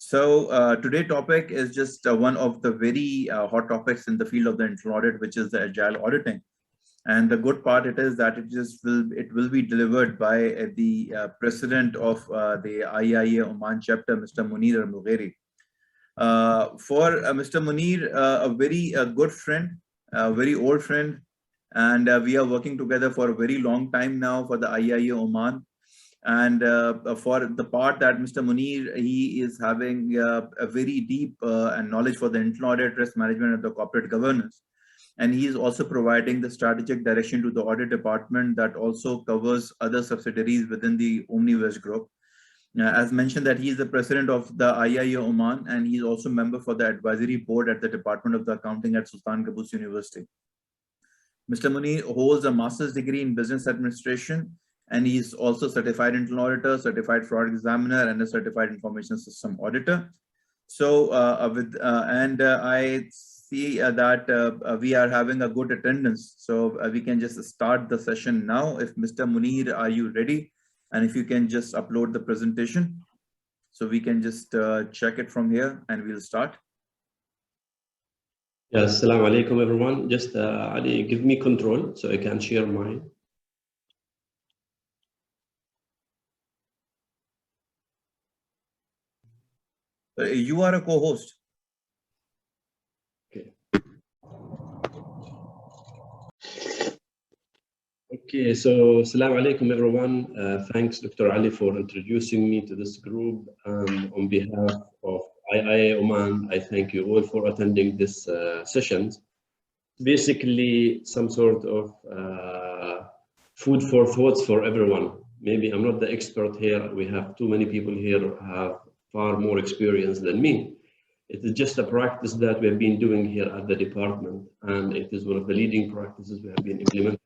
Today's topic is just one of the very hot topics in the field of the internal audit, which is the agile auditing. And the good part it is that it will be delivered by the president of the IIA Oman chapter, Mr. Muneer Mughairy. For Mr. Muneer, a very good friend, a very old friend, and we are working together for a very long time now for the IIA Oman. And for the part that Mr. Muneer, he is having a very deep and knowledge for the internal audit, risk management, and the corporate governance. And he is also providing the strategic direction to the audit department that also covers other subsidiaries within the Omniverse group. As mentioned, that he is the president of the IIA Oman, and he is also member for the advisory board at the Department of the Accounting at Sultan Qaboos University. Mr. Muneer holds a master's degree in business administration, and he is also certified internal auditor, certified fraud examiner, and a certified information system auditor. So, I see that we are having a good attendance. So we can just start the session now. If Mr. Muneer, are you ready? And if you can just upload the presentation, so we can just check it from here, and we'll start. Yes, assalamu alaikum everyone. Just Ali, give me control so I can share mine. You are a co-host. Okay. Okay, so assalamu alaikum everyone. Thanks Dr. Ali for introducing me to this group. On behalf of IIA Oman, I thank you all for attending this session. Basically, some sort of food for thoughts for everyone. Maybe I'm not the expert here. We have too many people here who have far more experience than me. It is just a practice that we have been doing here at the department, and it is one of the leading practices we have been implementing.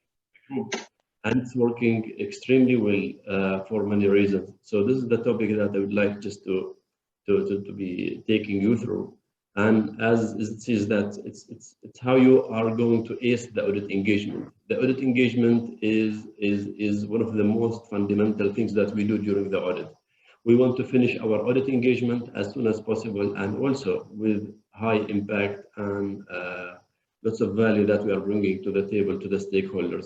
And it's working extremely well for many reasons. So this is the topic that I would like just to be taking you through. And as it says that it's how you are going to ace the audit engagement. The audit engagement is one of the most fundamental things that we do during the audit. We want to finish our audit engagement as soon as possible, and also with high impact and lots of value that we are bringing to the table to the stakeholders.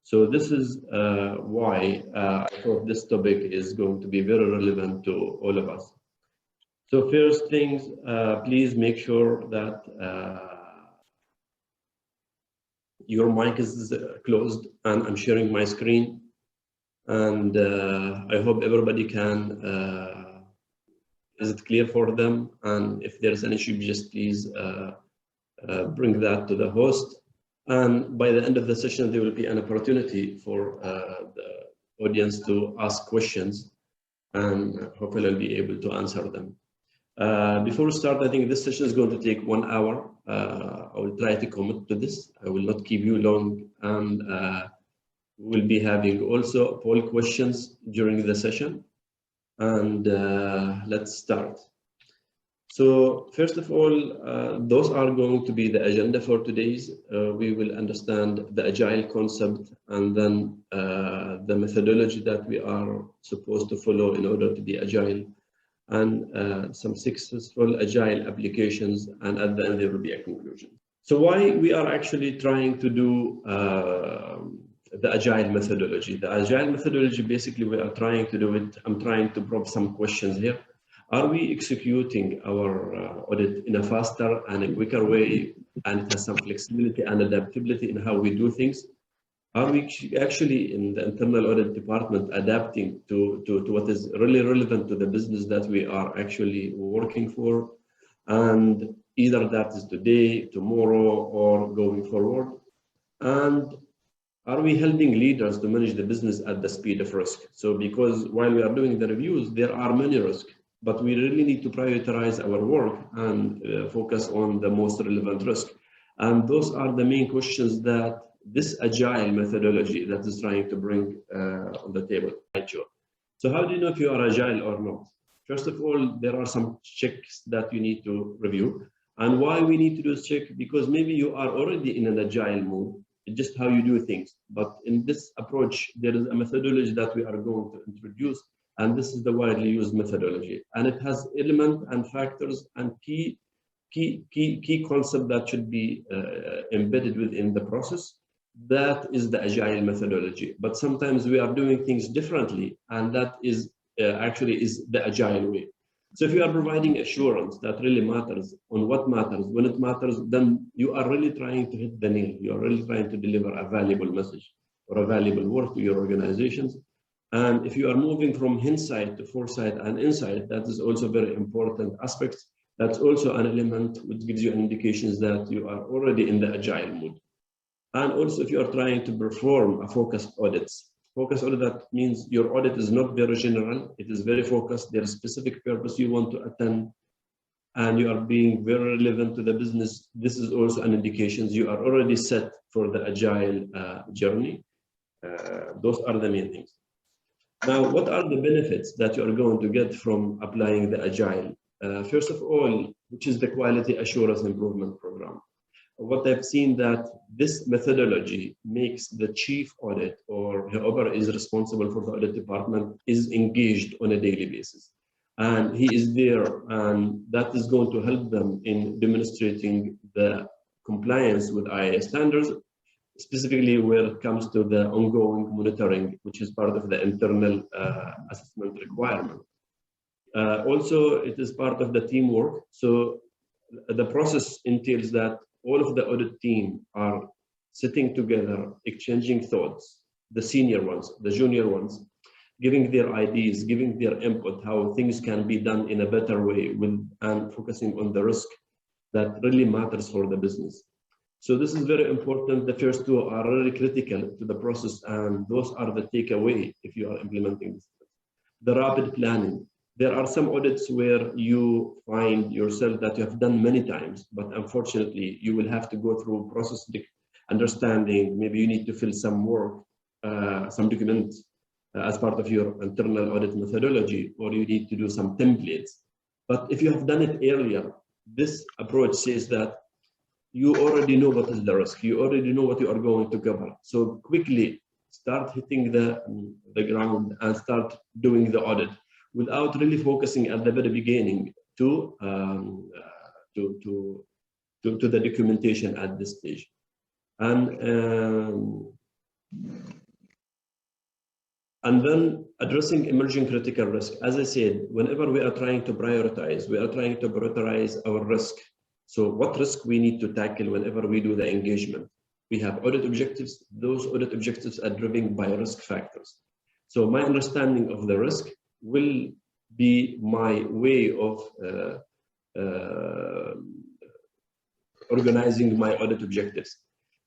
So this is why I thought this topic is going to be very relevant to all of us. So first things, please make sure that your mic is closed, and I'm sharing my screen. And I hope everybody can, is it clear for them? And if there's an issue, just please bring that to the host. And by the end of the session, there will be an opportunity for the audience to ask questions, and hopefully I'll be able to answer them. Before we start, I think this session is going to take 1 hour. I will try to commit to this. I will not keep you long, and we'll be having also poll questions during the session. And let's start. So first of all, those are going to be the agenda for today's. We will understand the agile concept, and then the methodology that we are supposed to follow in order to be agile, and some successful agile applications, and at the end there will be a conclusion. So why we are actually trying to do the agile methodology? The agile methodology, basically we are trying to do it. I'm trying to probe some questions here. Are we executing our audit in a faster and a quicker way, and it has some flexibility and adaptability in how we do things? Are we actually in the internal audit department adapting to what is really relevant to the business that we are actually working for? And either that is today, tomorrow, or going forward. And are we helping leaders to manage the business at the speed of risk? So because while we are doing the reviews, there are many risks, but we really need to prioritize our work and focus on the most relevant risk. And those are the main questions that this agile methodology that is trying to bring on the table. So how do you know if you are agile or not? First of all, there are some checks that you need to review. And why we need to do this check? Because maybe you are already in an agile mode, it's just how you do things. But in this approach, there is a methodology that we are going to introduce And this is the widely used methodology. And it has elements and factors and key concept that should be embedded within the process. That is the agile methodology. But sometimes we are doing things differently, and that is actually is the agile way. So if you are providing assurance that really matters on what matters, when it matters, then you are really trying to hit the nail. You are really trying to deliver a valuable message or a valuable work to your organizations. And if you are moving from hindsight to foresight and insight, that is also very important aspect. That's also an element which gives you indications that you are already in the agile mood. And also if you are trying to perform a focused audit, that means your audit is not very general, it is very focused, there is specific purpose you want to attend, and you are being very relevant to the business. This is also an indication you are already set for the agile journey. Those are the main things. Now, what are the benefits that you are going to get from applying the agile? First of all, which is the quality assurance improvement program. What I've seen that this methodology makes the chief audit or whoever is responsible for the audit department is engaged on a daily basis. And he is there, and that is going to help them in demonstrating the compliance with IIA standards, specifically where it comes to the ongoing monitoring, which is part of the internal assessment requirement. Also, it is part of the teamwork. So the process entails that all of the audit team are sitting together, exchanging thoughts, the senior ones, the junior ones, giving their ideas, giving their input, how things can be done in a better way, and focusing on the risk that really matters for the business. So this is very important. The first two are really critical to the process, and those are the takeaway if you are implementing this. The rapid planning. There are some audits where you find yourself that you have done many times, but unfortunately, you will have to go through process understanding. Maybe you need to fill some work, some documents as part of your internal audit methodology, or you need to do some templates. But if you have done it earlier, this approach says that you already know what is the risk. You already know what you are going to cover. So quickly start hitting the ground and start doing the audit, without really focusing at the very beginning to the documentation at this stage. And then addressing emerging critical risk. As I said, whenever we are trying to prioritize, we are trying to prioritize our risk. So what risk we need to tackle whenever we do the engagement. We have audit objectives. Those audit objectives are driven by risk factors. So my understanding of the risk will be my way of organizing my audit objectives.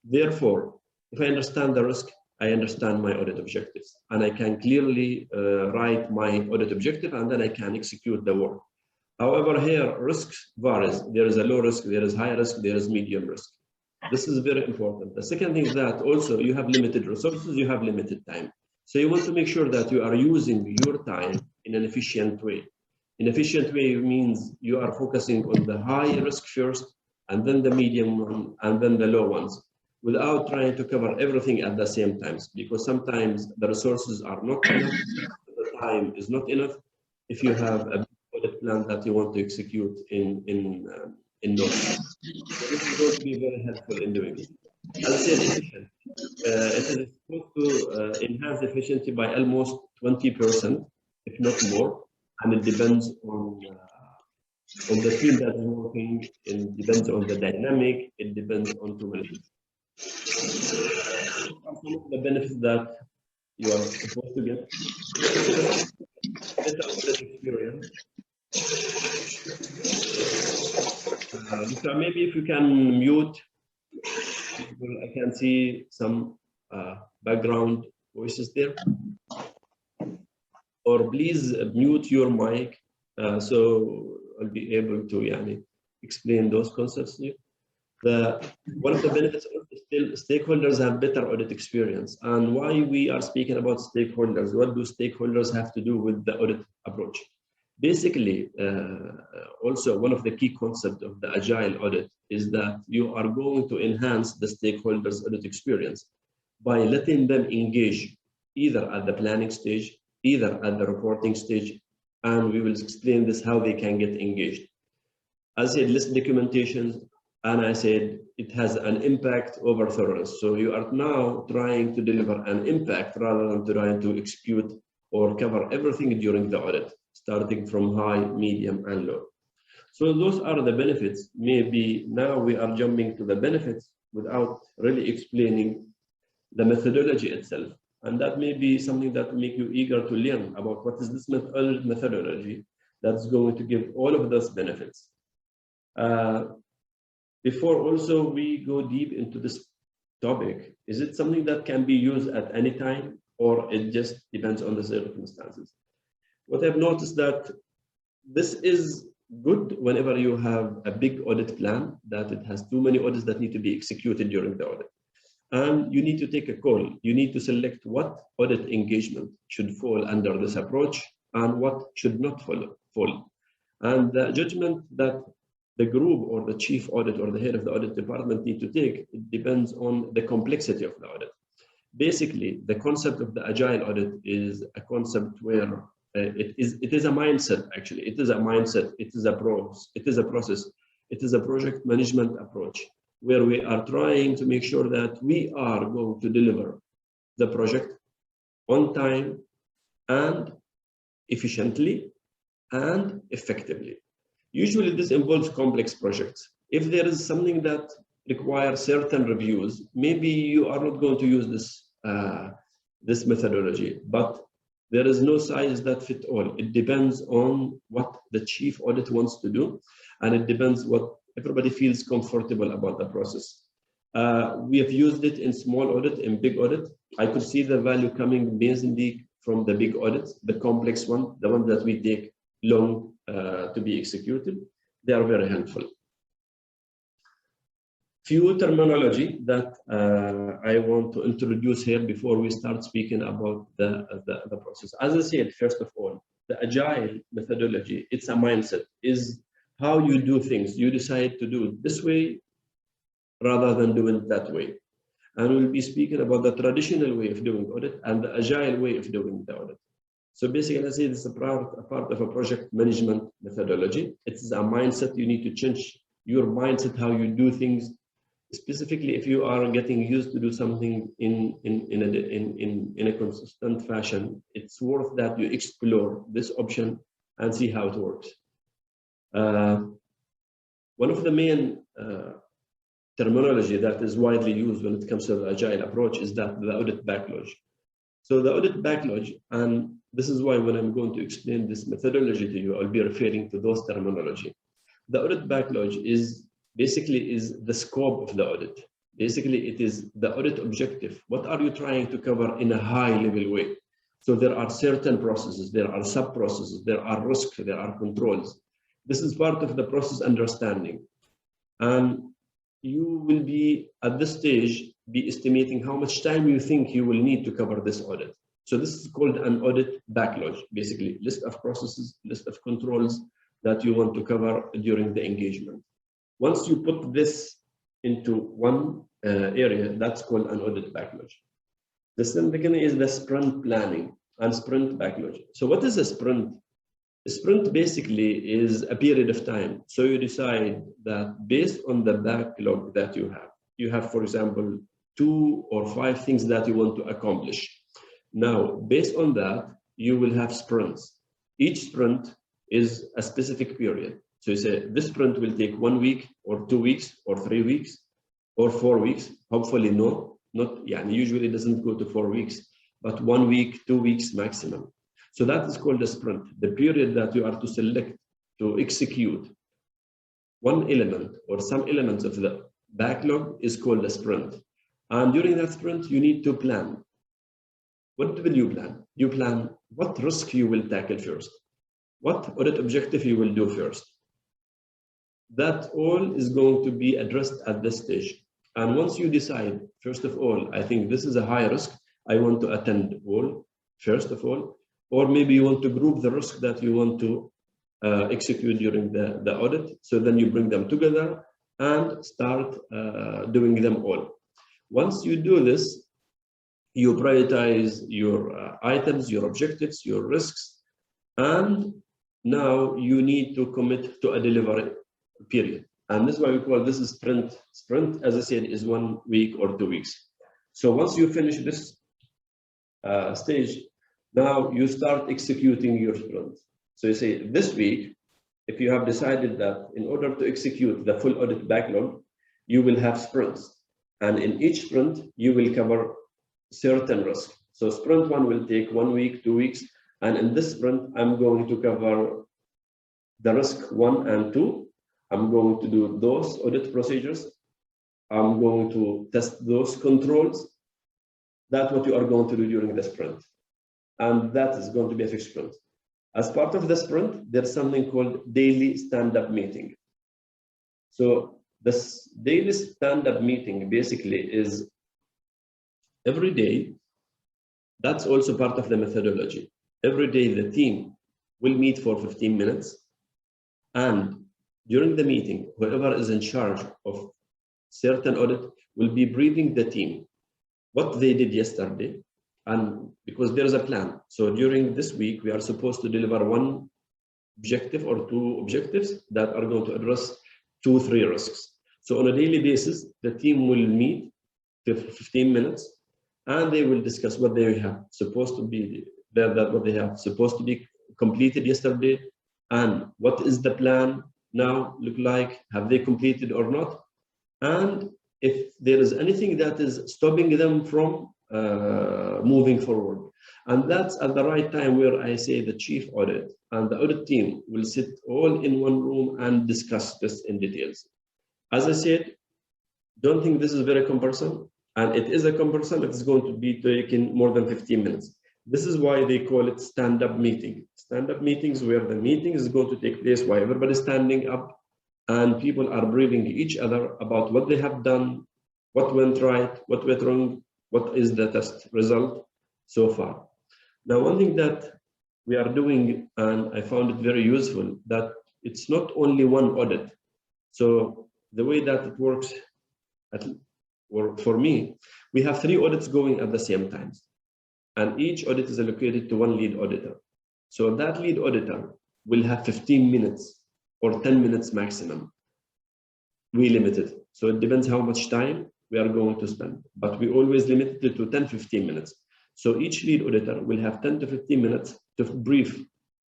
Therefore, if I understand the risk, I understand my audit objectives, and I can clearly write my audit objective, and then I can execute the work. However, here risks varies. There is a low risk, there is high risk, there is medium risk. This is very important. The second thing is that also you have limited resources, you have limited time. So you want to make sure that you are using your time in an efficient way. An efficient way means you are focusing on the high risk first, and then the medium one, and then the low ones, without trying to cover everything at the same time, because sometimes the resources are not enough, the time is not enough if you have a audit plan that you want to execute in those. So this is going to be very helpful in doing this. As I said, efficient. It is supposed to enhance efficiency by almost 20%, if not more, and it depends on the team that is working, it depends on the dynamic, it depends on too many things. Some of the benefits that you are supposed to get. Better audit experience. So maybe if you can mute, I can see some background voices there. Or please mute your mic so I'll be able to explain those concepts to you. One of the benefits is still stakeholders have better audit experience. And why we are speaking about stakeholders? What do stakeholders have to do with the audit approach? Basically, also one of the key concepts of the agile audit is that you are going to enhance the stakeholders' audit experience by letting them engage either at the planning stage, either at the reporting stage, and we will explain this how they can get engaged. I said list documentation, and I said it has an impact over thoroughness. So you are now trying to deliver an impact rather than trying to execute or cover everything during the audit, starting from high, medium, and low. So those are the benefits. Maybe now we are jumping to the benefits without really explaining the methodology itself. And that may be something that will make you eager to learn about what is this methodology that's going to give all of those benefits. Before also we go deep into this topic, is it something that can be used at any time, or it just depends on the circumstances? What I've noticed that this is good whenever you have a big audit plan, that it has too many audits that need to be executed during the audit. And you need to take a call. You need to select what audit engagement should fall under this approach and what should not fall. And the judgment that the group or the chief audit or the head of the audit department need to take, it depends on the complexity of the audit. Basically, the concept of the agile audit is a concept where it is a mindset. Actually, it is a mindset. It is a process. It is a project management approach where we are trying to make sure that we are going to deliver the project on time and efficiently and effectively. Usually this involves complex projects. If there is something that requires certain reviews, maybe you are not going to use this methodology, but there is no size that fits all. It depends on what the chief audit wants to do, and it depends what everybody feels comfortable about the process. We have used it in small audit, in big audit. I could see the value coming basically from the big audits, the complex one, the one that we take long to be executed. They are very helpful. Few terminology that I want to introduce here before we start speaking about the process. As I said, first of all, the agile methodology, it's a mindset, is how you do things. You decide to do it this way rather than doing it that way. And we'll be speaking about the traditional way of doing audit and the agile way of doing the audit. So basically, I say this is a part of a project management methodology. It's a mindset. You need to change your mindset, how you do things. Specifically, if you are getting used to do something in a consistent fashion, it's worth that you explore this option and see how it works. One of the main terminology that is widely used when it comes to the agile approach is that the audit backlog. So the audit backlog, and this is why when I'm going to explain this methodology to you, I'll be referring to those terminology. The audit backlog is basically the scope of the audit. Basically, it is the audit objective. What are you trying to cover in a high level way? So there are certain processes, there are sub-processes, there are risks, there are controls. This is part of the process understanding. And you will be, at this stage, be estimating how much time you think you will need to cover this audit. So this is called an audit backlog, basically, list of processes, list of controls that you want to cover during the engagement. Once you put this into one area, that's called an audit backlog. The second is the sprint planning and sprint backlog. So what is a sprint? A sprint basically is a period of time. So you decide that based on the backlog that you have, for example, 2 or 5 things that you want to accomplish. Now, based on that, you will have sprints. Each sprint is a specific period. So you say this sprint will take 1 week or 2 weeks or 3 weeks or 4 weeks. Hopefully not, usually it doesn't go to 4 weeks, but 1 week, 2 weeks maximum. So that is called a sprint, the period that you are to select to execute one element or some elements of the backlog is called a sprint. And during that sprint, you need to plan. What will you plan? You plan what risk you will tackle first, what audit objective you will do first. That all is going to be addressed at this stage. And once you decide, first of all, I think this is a high risk, I want to attend all, first of all, or maybe you want to group the risk that you want to execute during the audit. So then you bring them together and start doing them all. Once you do this, you prioritize your items, your objectives, your risks, and now you need to commit to a delivery period. And this is why we call this a sprint. Sprint, as I said, is 1 week or 2 weeks. So once you finish this stage, now you start executing your sprint. So you say this week, if you have decided that in order to execute the full audit backlog, you will have sprints. And in each sprint, you will cover certain risk. So sprint 1 will take 1 week, 2 weeks. And in this sprint, I'm going to cover the risk 1 and 2. I'm going to do those audit procedures. I'm going to test those controls. That's what you are going to do during the sprint. And that is going to be a fixed sprint. As part of the sprint, there's something called daily stand-up meeting. So this daily stand-up meeting basically is every day. That's also part of the methodology. Every day the team will meet for 15 minutes. And during the meeting, whoever is in charge of certain audit will be briefing the team what they did yesterday. And because there is a plan. So during this week, we are supposed to deliver 1 objective or 2 objectives that are going to address 2, 3 risks. So on a daily basis, the team will meet for 15 minutes and they will discuss what they have supposed to be, what they have supposed to be completed yesterday, and what is the plan now look like, have they completed or not, and if there is anything that is stopping them from moving forward. And that's at the right time where I say the chief audit and the audit team will sit all in one room and discuss this in details. As I said, don't think this is very cumbersome, and it is a cumbersome. It's going to be taking more than 15 minutes. This is why they call it stand-up meeting. Stand-up meetings where the meeting is going to take place while everybody's standing up and people are briefing each other about what they have done, what went right, what went wrong, what is the test result so far. Now, one thing that we are doing, and I found it very useful, that it's not only one audit. So the way that it works, for me, we have 3 audits going at the same time. And each audit is allocated to 1 lead auditor. So that lead auditor will have 15 minutes or 10 minutes maximum. We limit it. So it depends how much time we are going to spend, but we always limit it to 10-15 minutes. So each lead auditor will have 10 to 15 minutes to brief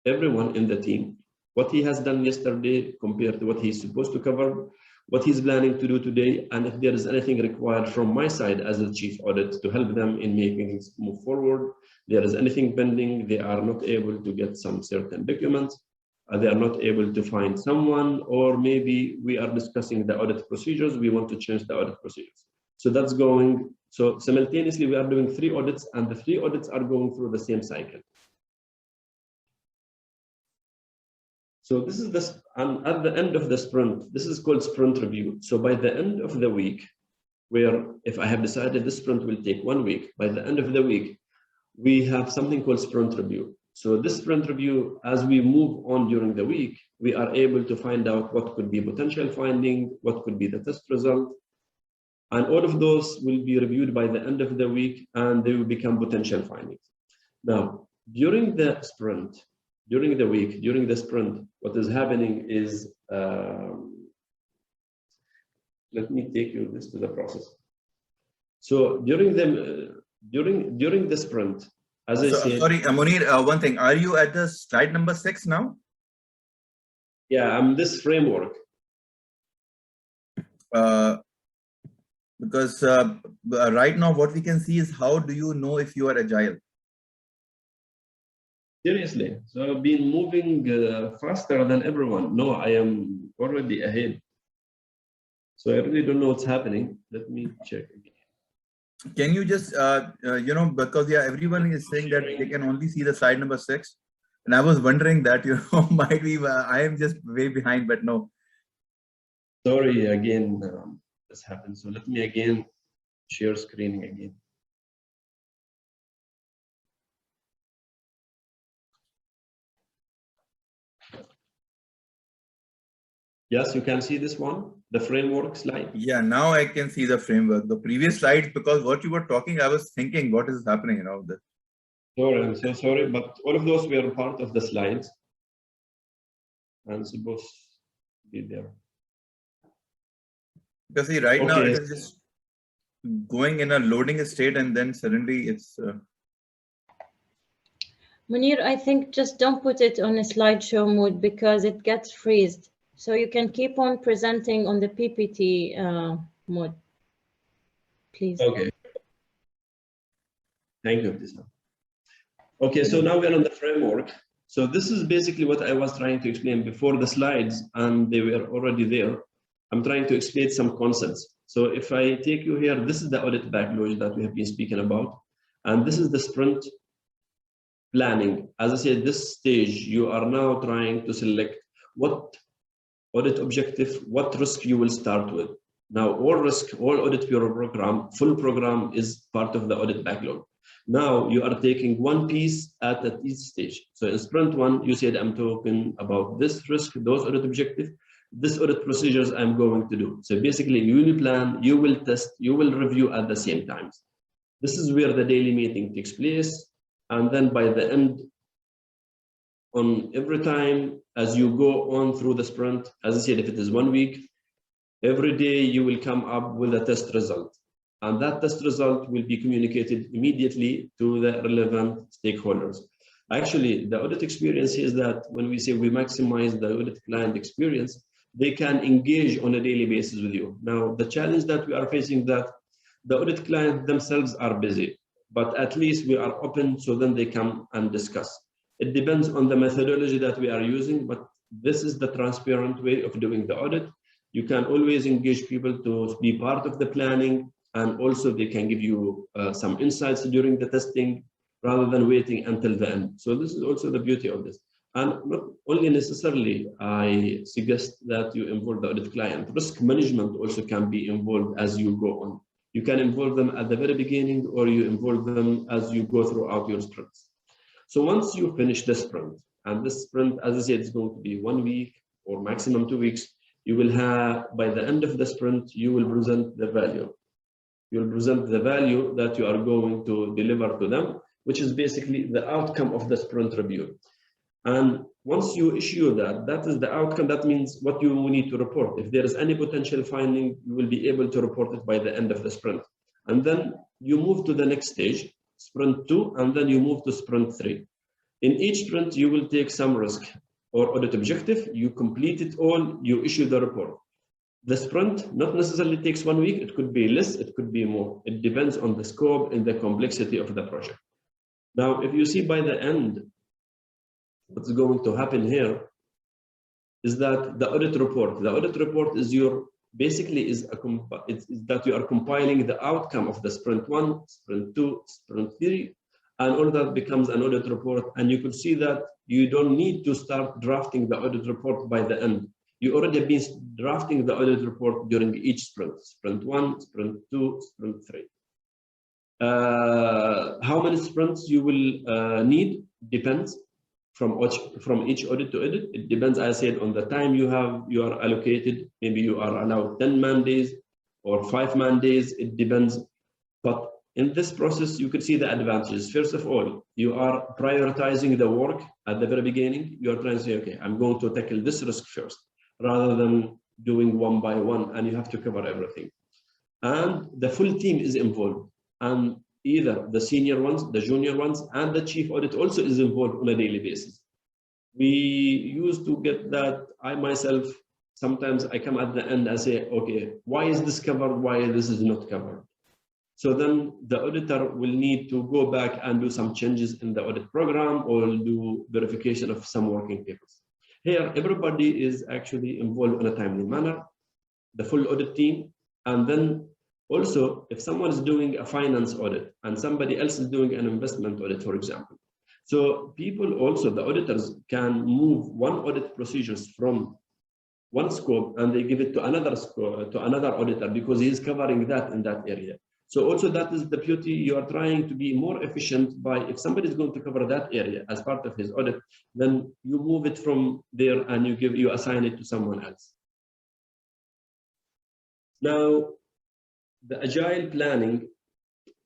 everyone in the team what he has done yesterday compared to what he's supposed to cover, what he's planning to do today, and if there is anything required from my side as a chief audit to help them in making things move forward. There is anything pending, they are not able to get some certain documents, they are not able to find someone, or maybe we are discussing the audit procedures, we want to change the audit procedures. So that's going, so simultaneously we are doing 3 audits, and the 3 audits are going through the same cycle. So this is this, and at the end of the sprint, this is called sprint review. So by the end of the week, where if I have decided this sprint will take 1 week, by the end of the week, we have something called sprint review. So this sprint review, as we move on during the week, we are able to find out what could be potential finding, what could be the test result. And all of those will be reviewed by the end of the week, and they will become potential findings. Now, during the sprint, during the week, during the sprint, what is happening is, let me take you this to the process. So during the sprint, as I said, sorry, Muneer, one thing, are you at the slide number 6 now? Yeah, I'm this framework. Because right now what we can see is how do you know if you are agile? Seriously, so I've been moving faster than everyone. No, I am already ahead. So I really don't know what's happening. Let me check again. Can you just, you know, because yeah, everyone is saying that they can only see the slide number 6. And I was wondering that, you know, might be, I am just way behind, but no. Sorry, again, this happened. So let me again share screening again. Yes, you can see this one. the framework slide? Yeah, now I can see the framework. The previous slides, because what you were talking, I was thinking, what is happening around this? Sorry, I'm so sorry, but all of those were part of the slides and supposed to be there. Because see, right now Okay. it is just going in a loading state, and then suddenly it's. Muneer, I think just don't put it on a slideshow mode because it gets freezed. So you can keep on presenting on the PPT mode, please. Okay. Thank you, Abdisam. Okay, so now we're on the framework. So this is basically what I was trying to explain before the slides, and they were already there. I'm trying to explain some concepts. So if I take you here, this is the audit backlog that we have been speaking about, and this is the sprint planning. As I said, this stage, you are now trying to select what audit objective, what risk you will start with. Now, all risk, all audit bureau program, full program is part of the audit backlog. Now you are taking one piece at each stage. So in sprint one, you said, I'm talking about this risk, those audit objectives, this audit procedures I'm going to do. So basically you will plan, you will test, you will review at the same time. This is where the daily meeting takes place. And then by the end, on every time as you go on through the sprint, as I said, if it is 1 week, every day you will come up with a test result. And that test result will be communicated immediately to the relevant stakeholders. Actually, the audit experience is that when we say we maximize the audit client experience, they can engage on a daily basis with you. Now, the challenge that we are facing that the audit clients themselves are busy, but at least we are open so then they come and discuss. It depends on the methodology that we are using, but this is the transparent way of doing the audit. You can always engage people to be part of the planning, and also they can give you some insights during the testing rather than waiting until the end. So this is also the beauty of this. And not only necessarily, I suggest that you involve the audit client. Risk management also can be involved as you go on. You can involve them at the very beginning, or you involve them as you go throughout your sprints. So once you finish the sprint, and this sprint, as I said, is going to be 1 week or maximum 2 weeks, you will have, by the end of the sprint, you will present the value. You will present the value that you are going to deliver to them, which is basically the outcome of the sprint review. And once you issue that, that is the outcome. That means what you need to report. If there is any potential finding, you will be able to report it by the end of the sprint. And then you move to the next stage, sprint 2, and then you move to sprint 3. In each sprint, you will take some risk or audit objective, you complete it all, you issue the report. The sprint not necessarily takes 1 week, it could be less, it could be more. It depends on the scope and the complexity of the project. Now, if you see by the end, what's going to happen here is that the audit report is your, basically is that you are compiling the outcome of the sprint 1, sprint 2, sprint 3, and all that becomes an audit report. And you could see that you don't need to start drafting the audit report by the end. You already have been drafting the audit report during each sprint, sprint 1, sprint 2, sprint 3. How many sprints you will need depends from each audit to audit. It depends, as I said, on the time you are allocated. Maybe you are allowed 10 man days or 5 man days. It depends. But in this process, you can see the advantages. First of all, you are prioritizing the work at the very beginning. You are trying to say, okay, I'm going to tackle this risk first, rather than doing one by one, and you have to cover everything. And the full team is involved, and either the senior ones, the junior ones, and the chief audit also is involved on a daily basis. We used to get that. I myself, sometimes I come at the end and say, okay, why is this covered? Why this is not covered? So then the auditor will need to go back and do some changes in the audit program or do verification of some working papers. Here, everybody is actually involved in a timely manner, the full audit team. And then also, if someone is doing a finance audit and somebody else is doing an investment audit, for example. So people also, the auditors can move one audit procedures from one scope and they give it to another scope, to another auditor, because he is covering that in that area. So also that is the beauty. You are trying to be more efficient by, if somebody is going to cover that area as part of his audit, then you move it from there and you assign it to someone else. Now, the agile planning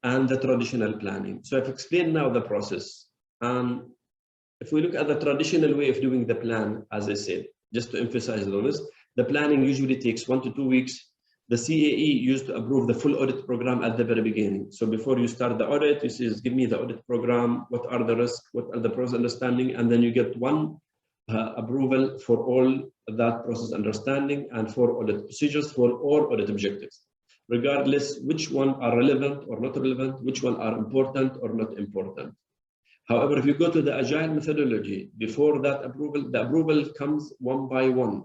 and the traditional planning. So I've explained now the process. If we look at the traditional way of doing the plan, as I said, just to emphasize on this, the planning usually takes 1 to 2 weeks. The CAE used to approve the full audit program at the very beginning. So before you start the audit, you say, give me the audit program, what are the risks, what are the process understanding, and then you get one approval for all that process understanding and for audit procedures for all audit objectives, regardless which one are relevant or not relevant, which one are important or not important. However, if you go to the agile methodology, before that approval, the approval comes one by one,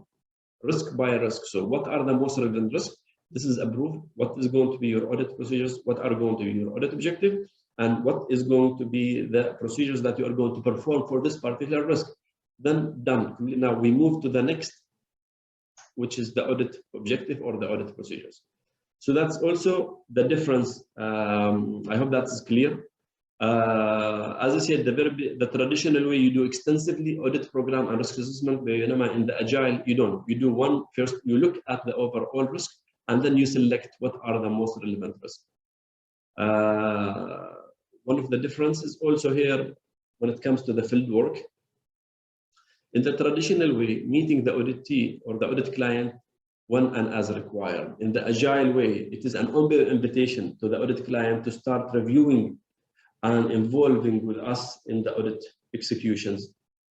risk by risk. So what are the most relevant risks? This is approved. What is going to be your audit procedures? What are going to be your audit objective? And what is going to be the procedures that you are going to perform for this particular risk? Then done. Now we move to the next, which is the audit objective or the audit procedures. So that's also the difference. I hope that's clear. As I said, the traditional way you do extensively audit program and risk assessment, in the agile, you don't. You do one first, you look at the overall risk, and then you select what are the most relevant risks. One of the differences also here when it comes to the field work. In the traditional way, meeting the auditee or the audit client when and as required. In the agile way, it is an open invitation to the audit client to start reviewing and involving with us in the audit executions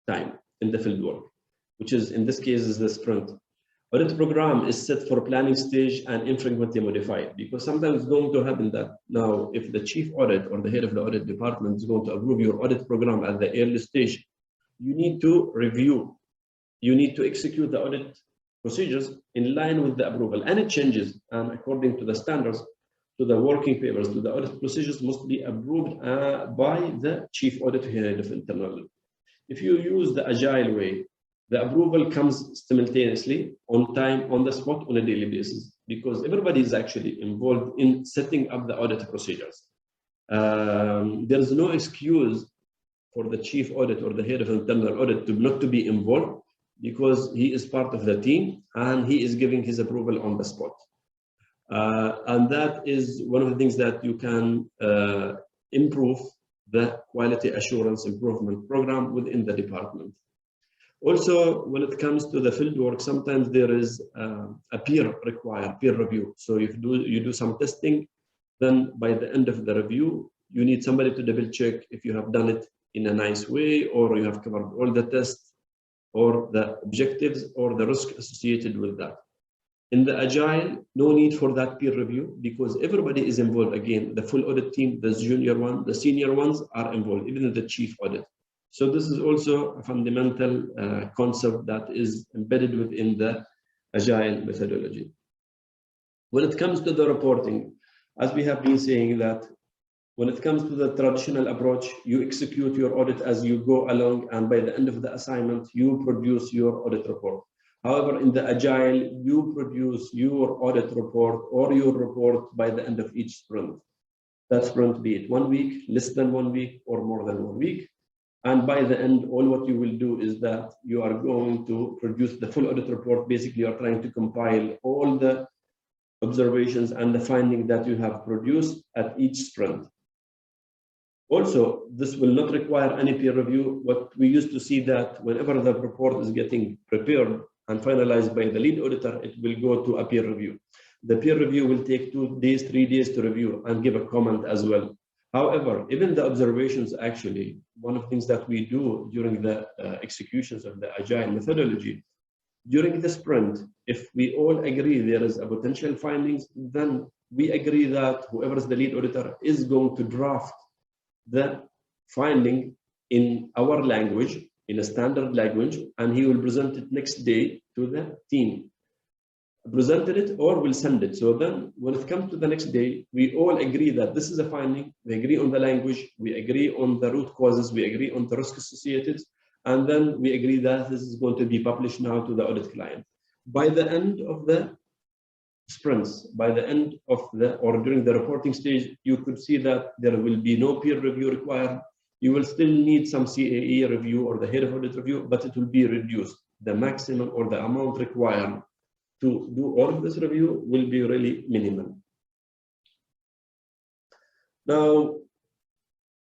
time in the field work, which is in this case is the sprint. Audit program is set for planning stage and infrequently modified, because sometimes it's going to happen that now if the chief audit or the head of the audit department is going to approve your audit program at the early stage, you need to review, you need to execute the audit procedures in line with the approval, and it changes and according to the standards, to the working papers, to the audit procedures must be approved by the chief audit head of internal. If you use the agile way, the approval comes simultaneously, on time, on the spot, on a daily basis, because everybody is actually involved in setting up the audit procedures. There is no excuse for the chief audit or the head of internal audit not to be involved, because he is part of the team and he is giving his approval on the spot. And that is one of the things that you can improve the quality assurance improvement program within the department. Also, when it comes to the field work, sometimes there is a peer review. So if you do some testing, then by the end of the review, you need somebody to double check if you have done it in a nice way, or you have covered all the tests or the objectives or the risk associated with that. In the agile, no need for that peer review, because everybody is involved. Again, the full audit team, the junior one, the senior ones are involved, even the chief audit. So this is also a fundamental concept that is embedded within the agile methodology. When it comes to the reporting, as we have been saying, that when it comes to the traditional approach, you execute your audit as you go along, and by the end of the assignment, you produce your audit report. However, in the agile, you produce your audit report or your report by the end of each sprint. That sprint, be it 1 week, less than 1 week, or more than 1 week. And by the end, all what you will do is that you are going to produce the full audit report. Basically, you are trying to compile all the observations and the findings that you have produced at each sprint. Also, this will not require any peer review. What we used to see that whenever the report is getting prepared and finalized by the lead auditor, it will go to a peer review. The peer review will take 2 days, 3 days to review and give a comment as well. However, even the observations, actually, one of the things that we do during the executions of the agile methodology, during the sprint, if we all agree there is a potential findings, then we agree that whoever is the lead auditor is going to draft the finding in our language, in a standard language, and he will present it next day to the team. Presented it or will send it. So then when it comes to the next day, we all agree that this is a finding, we agree on the language, we agree on the root causes, we agree on the risk associated, and then we agree that this is going to be published now to the audit client. By the end of the sprints, by the end of the, or during the reporting stage, you could see that there will be no peer review required. You will still need some CAE review or the head of audit review, but it will be reduced. The maximum or the amount required to do all of this review will be really minimal. Now,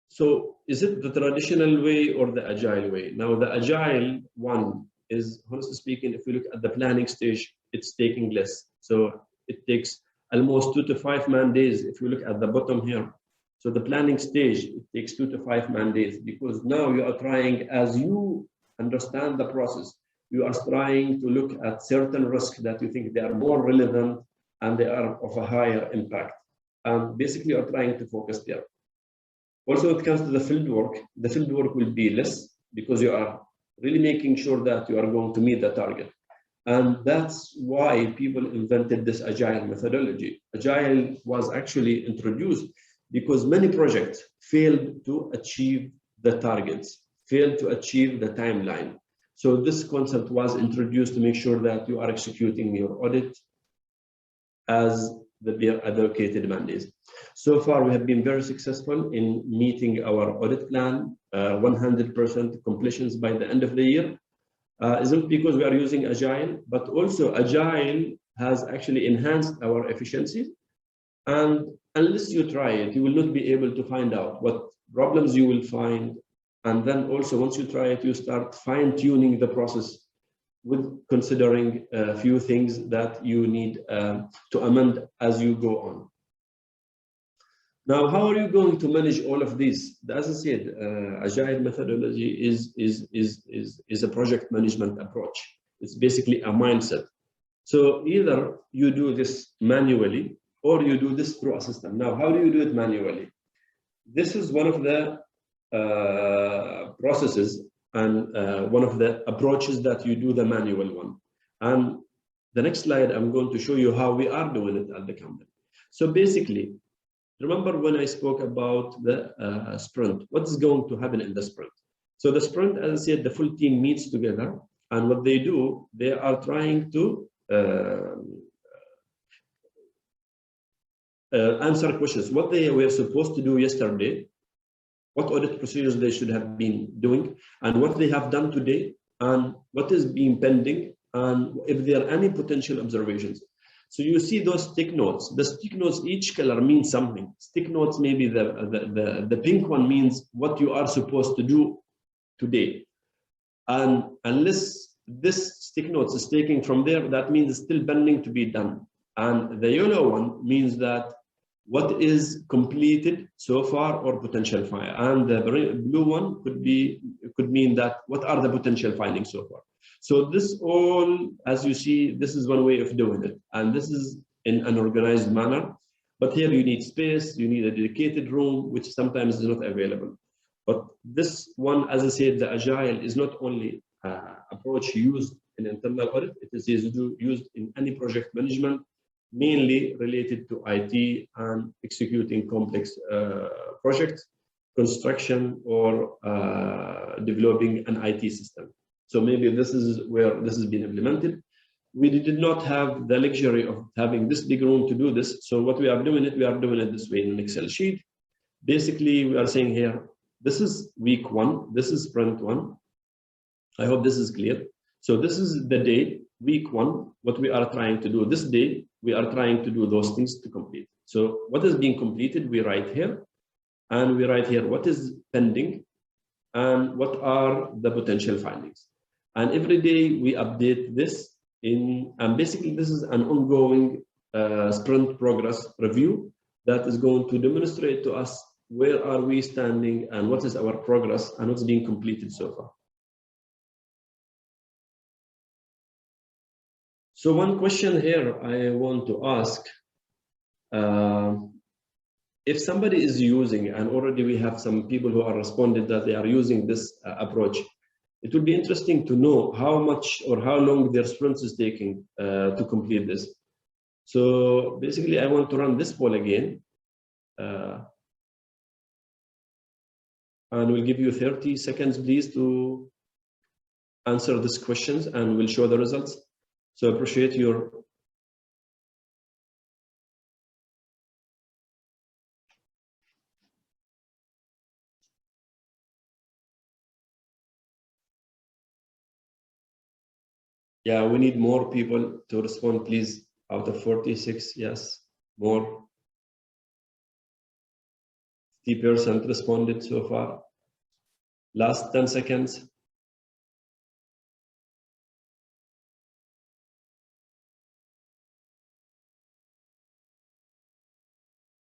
so is it the traditional way or the agile way? Now, the agile one is, honestly speaking, if we look at the planning stage, it's taking less. So it takes almost 2 to 5 man days. If you look at the bottom here, so the planning stage, it takes 2 to 5 man days, because now you are trying, as you understand the process, you are trying to look at certain risks that you think they are more relevant and they are of a higher impact. And basically, you are trying to focus there. Also, when it comes to the field work will be less, because you are really making sure that you are going to meet the target. And that's why people invented this agile methodology. Agile was actually introduced because many projects failed to achieve the targets, failed to achieve the timeline. So this concept was introduced to make sure that you are executing your audit as the allocated mandates. So far, we have been very successful in meeting our audit plan, 100% completions by the end of the year. Isn't because we are using Agile, but also Agile has actually enhanced our efficiency. And unless you try it, you will not be able to find out what problems you will find. And then also, once you try it, you start fine-tuning the process with considering a few things that you need to amend as you go on. Now, how are you going to manage all of these? As I said, Agile methodology is a project management approach. It's basically a mindset. So either you do this manually or you do this through a system. Now, how do you do it manually? This is one of the processes and one of the approaches that you do the manual one. And the next slide, I'm going to show you how we are doing it at the company. So basically, remember when I spoke about the sprint, what's going to happen in the sprint? So the sprint, as I said, the full team meets together, and what they do, they are trying to answer questions. What they were supposed to do yesterday, what audit procedures they should have been doing, and what they have done today, and what is being pending, and if there are any potential observations. So you see those stick notes. The stick notes, each color means something. Stick notes, maybe the pink one means what you are supposed to do today. And unless this stick notes is taken from there, that means it's still pending to be done. And the yellow one means that what is completed so far or potential fire. And the blue one could mean that what are the potential findings so far. So this all, as you see, this is one way of doing it. And this is in an organized manner. But here you need space, you need a dedicated room, which sometimes is not available. But this one, as I said, the Agile is not only approach used in internal audit, it is used in any project management, mainly related to IT and executing complex projects, construction, or developing an IT system. So maybe this is where this has been implemented. We did not have the luxury of having this big room to do this. So what we are doing it this way in an Excel sheet. Basically, we are saying here, this is week 1, this is sprint 1. I hope this is clear. So this is the day, week 1, what we are trying to do. This day, we are trying to do those things to complete. So what is being completed, we write here. And we write here what is pending and what are the potential findings. And every day we update this and basically this is an ongoing sprint progress review that is going to demonstrate to us where are we standing and what is our progress and what's being completed so far. So one question here I want to ask, if somebody is using, and already we have some people who are responded that they are using this approach, it would be interesting to know how much or how long their sprints is taking to complete this. So basically I want to run this poll again. And we'll give you 30 seconds, please, to answer these questions and we'll show the results. So I appreciate your Yeah, we need more people to respond, please. Out of 46, yes, more. 50% responded so far. Last 10 seconds.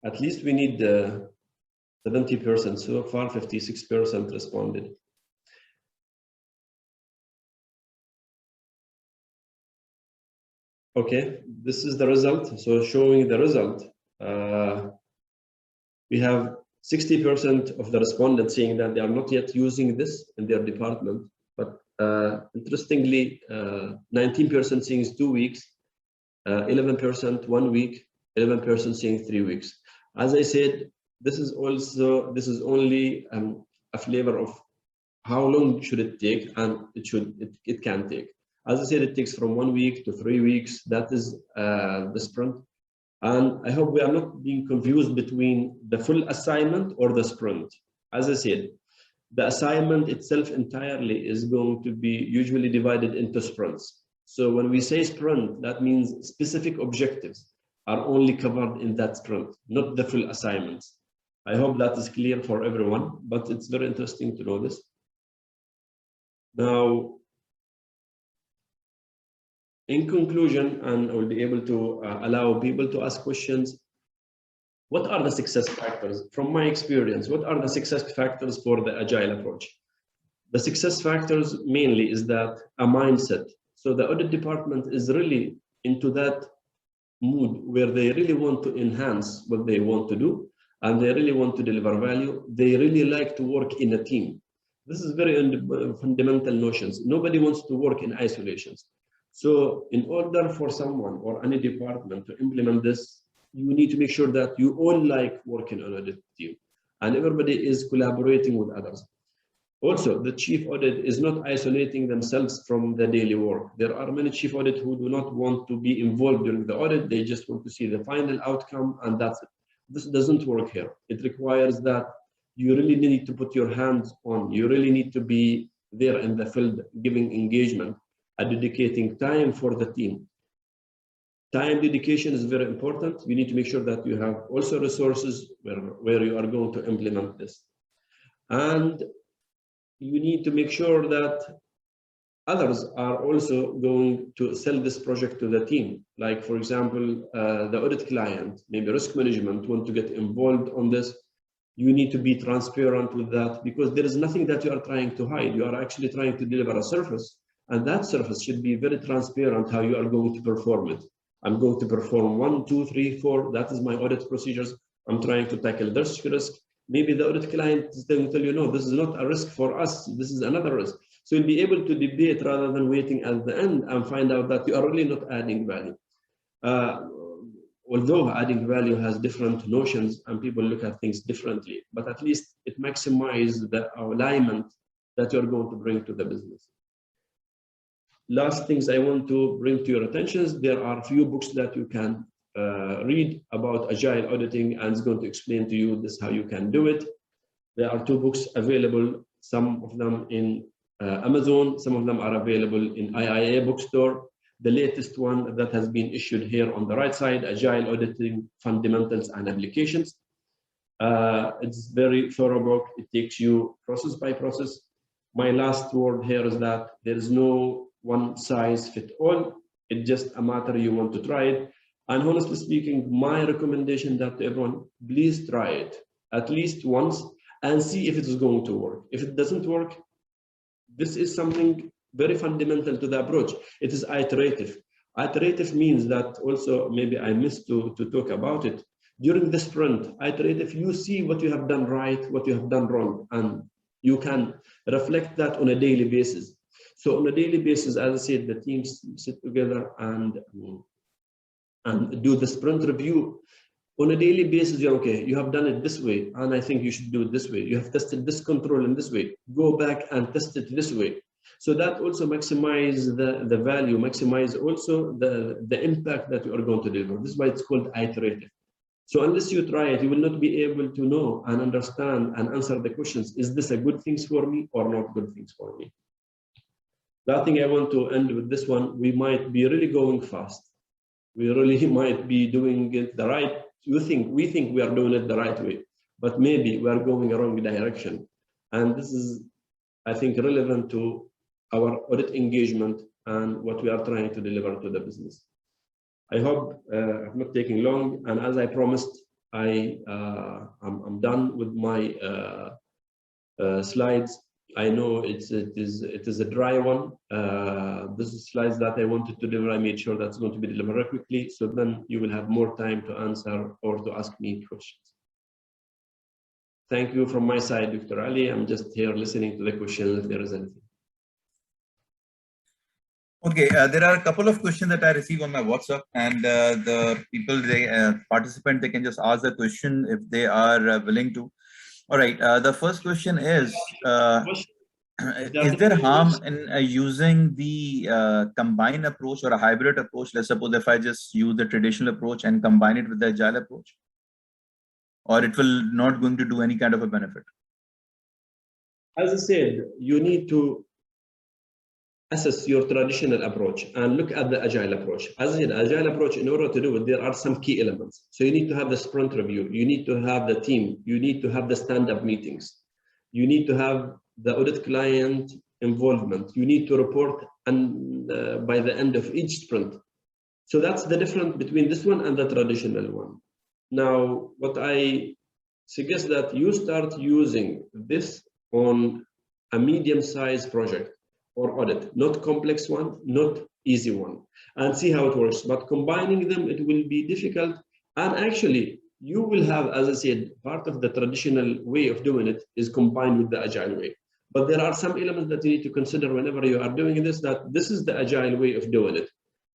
At least we need 70%. So far, 56% responded. Okay, this is the result. So showing the result, we have 60% of the respondents saying that they are not yet using this in their department. But interestingly, 19% saying it's 2 weeks, 11% 1 week, 11% saying 3 weeks. As I said, this is only a flavor of how long should it take, and it can take. As I said, it takes from 1 week to 3 weeks. That is the sprint. And I hope we are not being confused between the full assignment or the sprint. As I said, the assignment itself entirely is going to be usually divided into sprints. So when we say sprint, that means specific objectives are only covered in that sprint, not the full assignments. I hope that is clear for everyone, but it's very interesting to know this. Now, in conclusion, and I will be able to allow people to ask questions, what are the success factors? From my experience, what are the success factors for the Agile approach? The success factors mainly is that a mindset. So the audit department is really into that mood where they really want to enhance what they want to do, and they really want to deliver value. They really like to work in a team. This is very fundamental notions. Nobody wants to work in isolations. So in order for someone or any department to implement this, you need to make sure that you all like working on an audit team and everybody is collaborating with others. Also, the chief audit is not isolating themselves from the daily work. There are many chief audit who do not want to be involved during the audit. They just want to see the final outcome, and that's it. This doesn't work here. It requires that you really need to put your hands on. You really need to be there in the field, giving engagement and dedicating time for the team. Time dedication is very important. You need to make sure that you have also resources where you are going to implement this. And you need to make sure that others are also going to sell this project to the team. Like, for example, the audit client, maybe risk management want to get involved on this. You need to be transparent with that, because there is nothing that you are trying to hide. You are actually trying to deliver a service, and that service should be very transparent how you are going to perform it. I'm going to perform 1, 2, 3, 4. That is my audit procedures. I'm trying to tackle this risk. Maybe the audit client is going to tell you, no, this is not a risk for us. This is another risk. So you'll be able to debate rather than waiting at the end and find out that you are really not adding value. Although adding value has different notions and people look at things differently, but at least it maximizes the alignment that you're going to bring to the business. Last things I want to bring to your attention is there are a few books that you can read about Agile auditing, and it's going to explain to you this how you can do it. There are 2 books available, some of them in Amazon, some of them are available in IIA bookstore. The latest one that has been issued here on the right side, Agile Auditing Fundamentals and Applications. It's very thorough book. It takes you process by process. My last word here is that there is no one size fit all. It's just a matter you want to try it. And honestly speaking, my recommendation that to everyone, please try it at least once and see if it is going to work. If it doesn't work, this is something very fundamental to the approach. It is iterative. Iterative means that also, maybe I missed to talk about it. During the sprint, iterative, you see what you have done right, what you have done wrong, and you can reflect that on a daily basis. So on a daily basis, as I said, the teams sit together and do the sprint review. On a daily basis, you're okay, you have done it this way, and I think you should do it this way. You have tested this control in this way. Go back and test it this way. So that also maximize the value, maximize also the impact that you are going to deliver. This is why it's called iterative. So unless you try it, you will not be able to know and understand and answer the questions. Is this a good thing for me or not good things for me? Last thing I want to end with this one, we might be really going fast. We really might be doing it the right, we think we are doing it the right way, but maybe we are going a wrong direction. And this is, I think, relevant to our audit engagement and what we are trying to deliver to the business. I hope I'm not taking long, and as I promised, I'm done with my slides. I know it is a dry one. This is slides that I wanted to deliver. I made sure that's going to be delivered quickly, so then you will have more time to answer or to ask me questions. Thank you from my side, Dr. Ali. I'm just here listening to the questions if there is anything. Okay, there are a couple of questions that I receive on my WhatsApp, and the people, participant, they can just ask the question if they are willing to. All right, the first question is there harm in using the combined approach or a hybrid approach? Let's suppose if I just use the traditional approach and combine it with the agile approach, or it will not going to do any kind of a benefit? As I said, you need to assess your traditional approach and look at the agile approach. As I said, agile approach, in order to do it, there are some key elements. So you need to have the sprint review, you need to have the team, you need to have the stand-up meetings, you need to have the audit client involvement, you need to report and by the end of each sprint. So that's the difference between this one and the traditional one. Now, what I suggest that you start using this on a medium-sized project or audit, not complex one, not easy one, and see how it works. But combining them, it will be difficult. And actually, you will have, as I said, part of the traditional way of doing it is combined with the agile way. But there are some elements that you need to consider whenever you are doing this, that this is the agile way of doing it.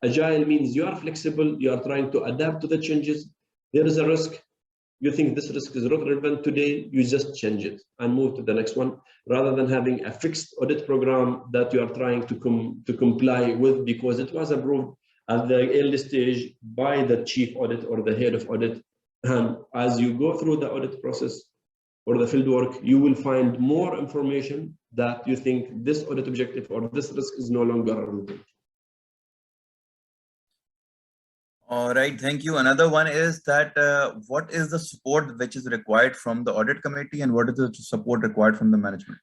Agile means you are flexible, you are trying to adapt to the changes. There is a risk. You think this risk is not relevant today, you just change it and move to the next one, rather than having a fixed audit program that you are trying to comply with because it was approved at the early stage by the chief audit or the head of audit. And as you go through the audit process or the field work, you will find more information that you think this audit objective or this risk is no longer relevant. All right, thank you. Another one is that what is the support which is required from the audit committee and what is the support required from the management?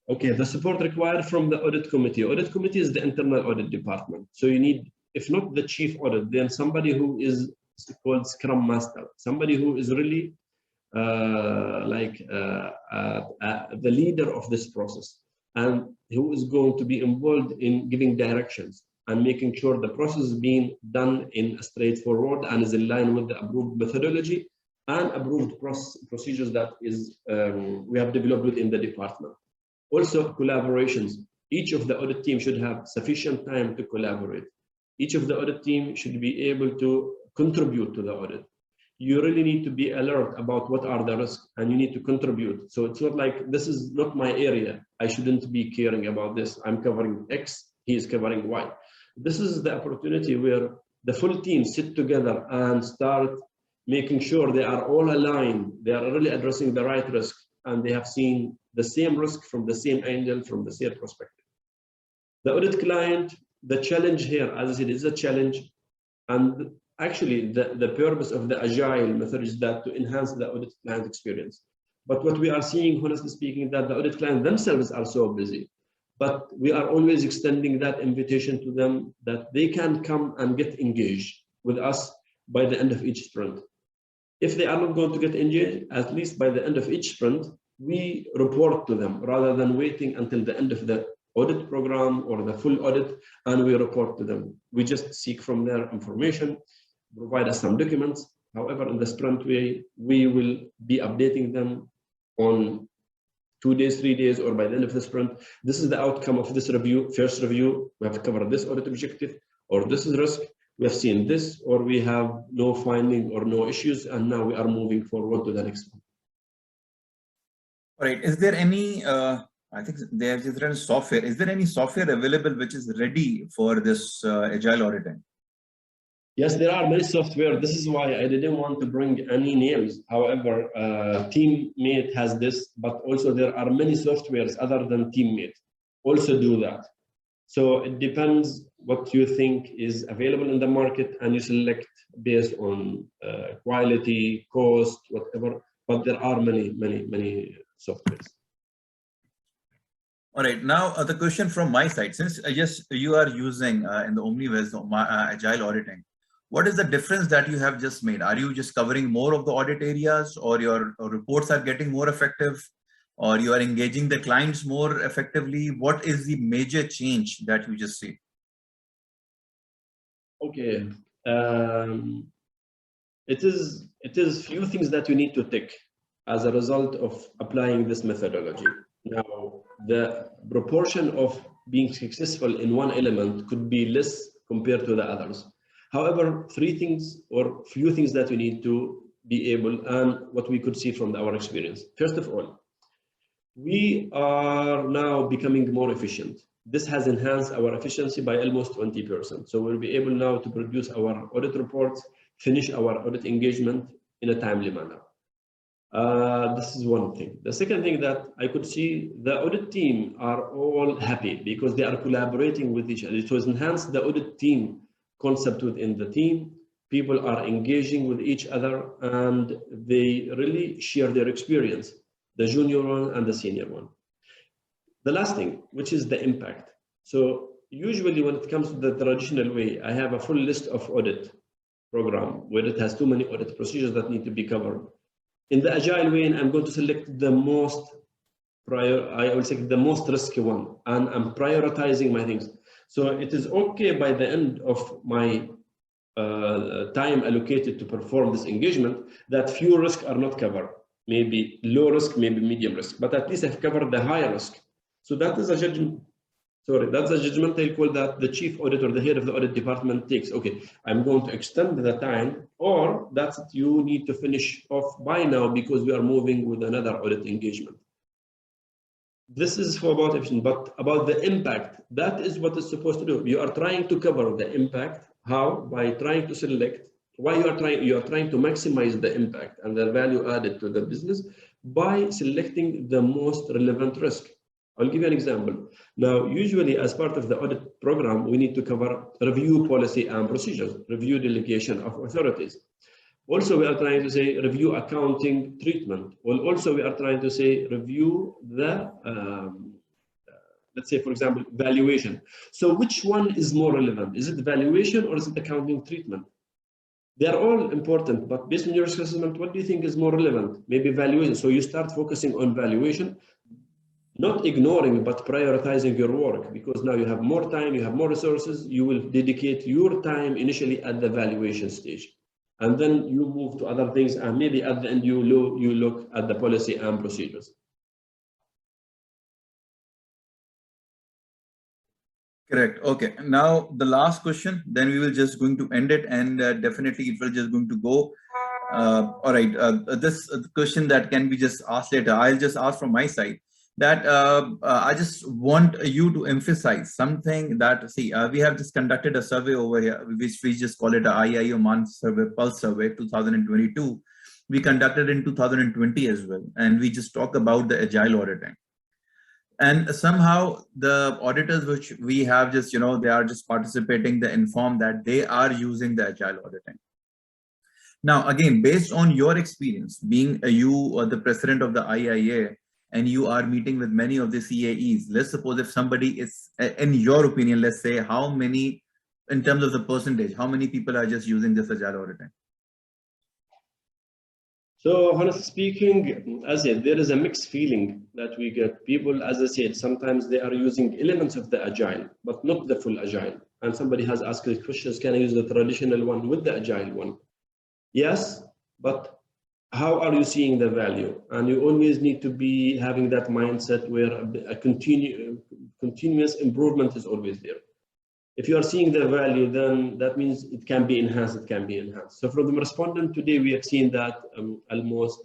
Okay, the support required from the audit committee. Audit committee is the internal audit department. So you need, if not the chief audit, then somebody who is called Scrum Master, somebody who is really the leader of this process and who is going to be involved in giving directions and making sure the process is being done in a straightforward and is in line with the approved methodology and approved procedures that is we have developed within the department. Also, collaborations. Each of the audit team should have sufficient time to collaborate. Each of the audit team should be able to contribute to the audit. You really need to be alert about what are the risks and you need to contribute. So it's not like, this is not my area, I shouldn't be caring about this. I'm covering X, he is covering Y. This is the opportunity where the full team sit together and start making sure they are all aligned, they are really addressing the right risk, and they have seen the same risk from the same angle, from the same perspective. The audit client, the challenge here, as I said, is a challenge. And actually, the purpose of the agile method is that to enhance the audit client experience. But what we are seeing, honestly speaking, that the audit client themselves are so busy. But we are always extending that invitation to them that they can come and get engaged with us by the end of each sprint. If they are not going to get engaged, at least by the end of each sprint, we report to them rather than waiting until the end of the audit program or the full audit and we report to them. We just seek from their information, provide us some documents. However, in the sprint way, we will be updating them on 2 days, 3 days, or by the end of the sprint. This is the outcome of this review. First review, we have covered this audit objective, or this is risk. We have seen this, or we have no finding or no issues, and now we are moving forward to the next one. All right. Is there any, I think there is a software. Is there any software available which is ready for this agile auditing? Yes, there are many software. This is why I didn't want to bring any names. However, TeamMate has this, but also there are many softwares other than TeamMate. also do that. So it depends what you think is available in the market, and you select based on quality, cost, whatever. But there are many softwares. All right. Now, the question from my side, since you are using in the Omniverse Agile Auditing, what is the difference that you have just made? Are you just covering more of the audit areas, or your reports are getting more effective, or you are engaging the clients more effectively? What is the major change that you just see? Okay. It is few things that you need to tick as a result of applying this methodology. Now, the proportion of being successful in one element could be less compared to the others. However, three things or few things that we need to be able, and what we could see from our experience. First of all, we are now becoming more efficient. This has enhanced our efficiency by almost 20%. So we'll be able now to produce our audit reports, finish our audit engagement in a timely manner. This is one thing. The second thing that I could see, the audit team are all happy because they are collaborating with each other. It was enhanced the audit team concept within the team. People are engaging with each other and they really share their experience, the junior one and the senior one. The last thing, which is the impact. So usually when it comes to the traditional way, I have a full list of audit program where it has too many audit procedures that need to be covered. In the agile way, I'm going to select the most I will say the most risky one, and I'm prioritizing my things. So it is okay by the end of my time allocated to perform this engagement that few risks are not covered. Maybe low risk, maybe medium risk, but at least I've covered the high risk. So that is a judgment. Sorry, that's a judgmental call that the chief auditor, the head of the audit department takes. Okay, I'm going to extend the time, or that's it, you need to finish off by now because we are moving with another audit engagement. This is for about efficient, but about the impact, that is what it's supposed to do. You are trying to cover the impact. How? By trying to select. Why you are trying to maximize the impact and the value added to the business by selecting the most relevant risk. I'll give you an example. Now, usually as part of the audit program, we need to cover review policy and procedures, review delegation of authorities. Also, we are trying to say review accounting treatment. Well, also, we are trying to say review the, let's say, for example, valuation. So which one is more relevant? Is it valuation or is it accounting treatment? They are all important, but based on your assessment, what do you think is more relevant? Maybe valuation. So you start focusing on valuation, not ignoring, but prioritizing your work, because now you have more time, you have more resources, you will dedicate your time initially at the valuation stage. And then you move to other things, and maybe at the end you look at the policy and procedures. Correct. Okay. Now the last question, then we will just going to end it, and definitely it will just going to go. All right. This question that can be just asked later. I'll just ask from my side that I just want you to emphasize something that, see, we have just conducted a survey over here, which we just call it a IIA Oman survey, Pulse survey 2022. We conducted in 2020 as well. And we just talk about the agile auditing. And somehow the auditors which we have just, they are just participating, they inform that they are using the agile auditing. Now, again, based on your experience, being you or the president of the IIA, and you are meeting with many of the CAEs, let's suppose if somebody is, in your opinion, let's say how many, in terms of the percentage, how many people are just using this agile auditing? So honestly speaking, as I said, there is a mixed feeling that we get. People, as I said, sometimes they are using elements of the agile, but not the full agile. And somebody has asked the questions, can I use the traditional one with the agile one? Yes, but how are you seeing the value? And you always need to be having that mindset where a continuous improvement is always there. If you are seeing the value, then that means it can be enhanced, it can be enhanced. So from the respondent today, we have seen that almost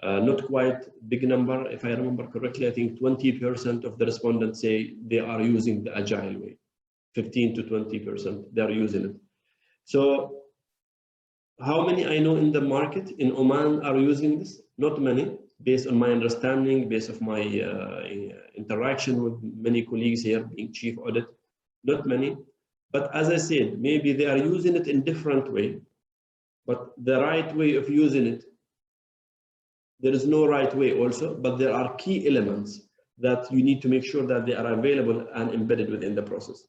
not quite big number. If I remember correctly, I think 20% of the respondents say they are using the agile way. 15 to 20%, they are using it. So how many I know in the market in Oman are using this? Not many. based on my understanding, based on my interaction with many colleagues here being chief audit, not many, but as I said, maybe they are using it in different way, but the right way of using it, there is no right way also, but there are key elements that you need to make sure that they are available and embedded within the process.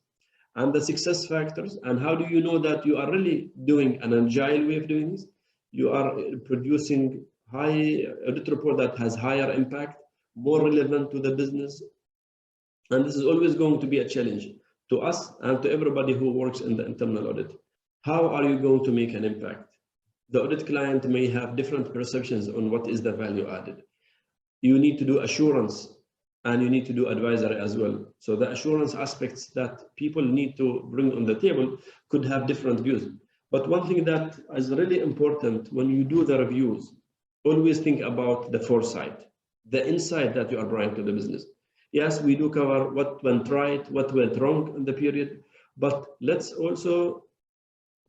And the success factors, and how do you know that you are really doing an agile way of doing this? You are producing high audit report that has higher impact, more relevant to the business. And this is always going to be a challenge to us and to everybody who works in the internal audit. How are you going to make an impact? The audit client may have different perceptions on what is the value added. You need to do assurance and you need to do advisory as well. So the assurance aspects that people need to bring on the table could have different views. But one thing that is really important when you do the reviews, always think about the foresight, the insight that you are bringing to the business. Yes, we do cover what went right, what went wrong in the period, but that's also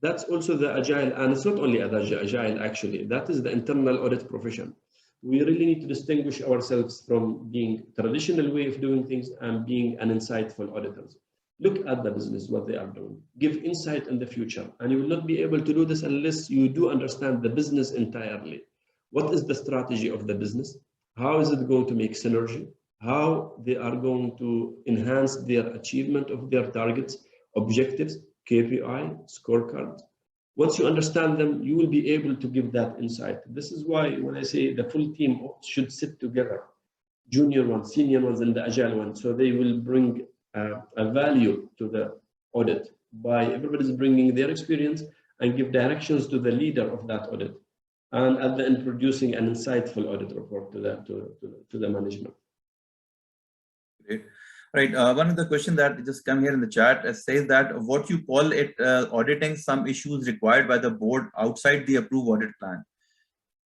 the agile, and it's not only agile actually, that is the internal audit profession. We really need to distinguish ourselves from being traditional way of doing things and being an insightful auditors. Look at the business, what they are doing. Give insight in the future. And you will not be able to do this unless you do understand the business entirely. What is the strategy of the business? How is it going to make synergy? How they are going to enhance their achievement of their targets, objectives, KPI, scorecards. Once you understand them, you will be able to give that insight. This is why when I say the full team should sit together, junior ones, senior ones, and the agile ones, so they will bring a value to the audit by everybody's bringing their experience and give directions to the leader of that audit, and at the end producing an insightful audit report to the management. Great. Right. One of the questions that just come here in the chat says that what you call it auditing some issues required by the board outside the approved audit plan,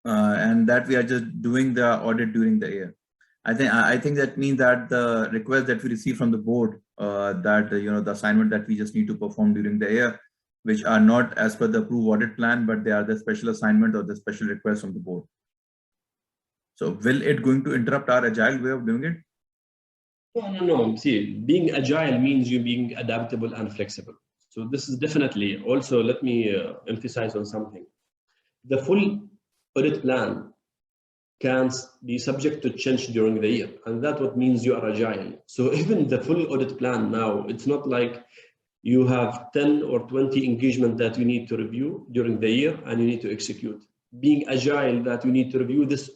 and that we are just doing the audit during the year. I think that means that the request that we receive from the board, that the assignment that we just need to perform during the year, which are not as per the approved audit plan, but they are the special assignment or the special request from the board. So will it going to interrupt our agile way of doing it? No. See, being agile means you being adaptable and flexible. So this is definitely also, let me emphasize on something. The full audit plan can be subject to change during the year, and that's what means you are agile. So even the full audit plan now, it's not like you have 10 or 20 engagement that you need to review during the year and you need to execute. Being agile, that you need to review this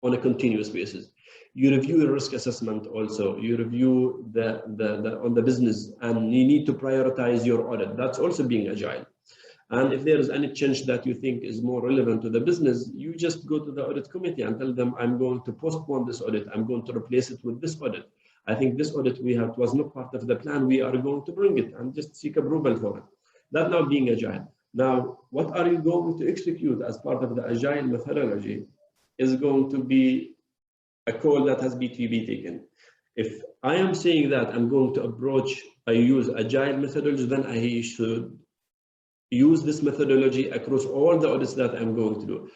on a continuous basis. You review your risk assessment also, you review on the business, and you need to prioritize your audit. That's also being agile. And if there is any change that you think is more relevant to the business, you just go to the audit committee and tell them, I'm going to postpone this audit, I'm going to replace it with this audit. I think this audit we have was not part of the plan, we are going to bring it and just seek approval for it. That's now being agile. Now, what are you going to execute as part of the agile methodology is going to be a call that has to be taken. If I am saying that I'm going to I use agile methodology, then I should use this methodology across all the audits that I'm going to do.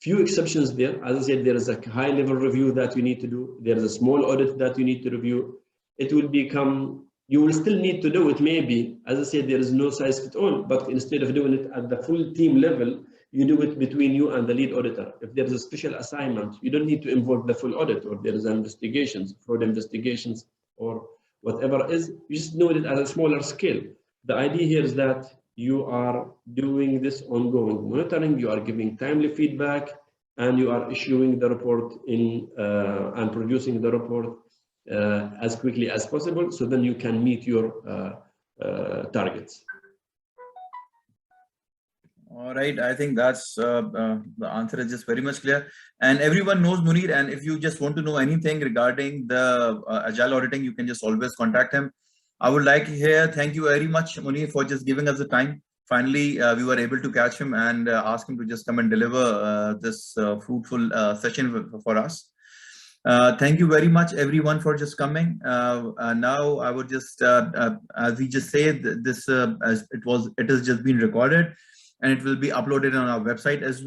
Few exceptions there. As I said, there is a high level review that you need to do. There is a small audit that you need to review. It will become, you will still need to do it maybe. As I said, there is no size fit all, but instead of doing it at the full team level, you do it between you and the lead auditor. If there is a special assignment, you don't need to involve the full audit, or there is investigations, fraud investigations, or whatever it is, you just do it at a smaller scale. The idea here is that you are doing this ongoing monitoring, you are giving timely feedback, and you are issuing the report and producing the report as quickly as possible, so then you can meet your targets. All right, I think that's the answer is just very much clear, and everyone knows Muneer. And if you just want to know anything regarding the agile auditing, you can just always contact him. I would like to hear, thank you very much, Muneer, for just giving us the time. Finally, we were able to catch him and ask him to just come and deliver this fruitful session for us. Thank you very much, everyone, for just coming. Now, I would just, as we just said, this as it is just been recorded, and it will be uploaded on our website as well.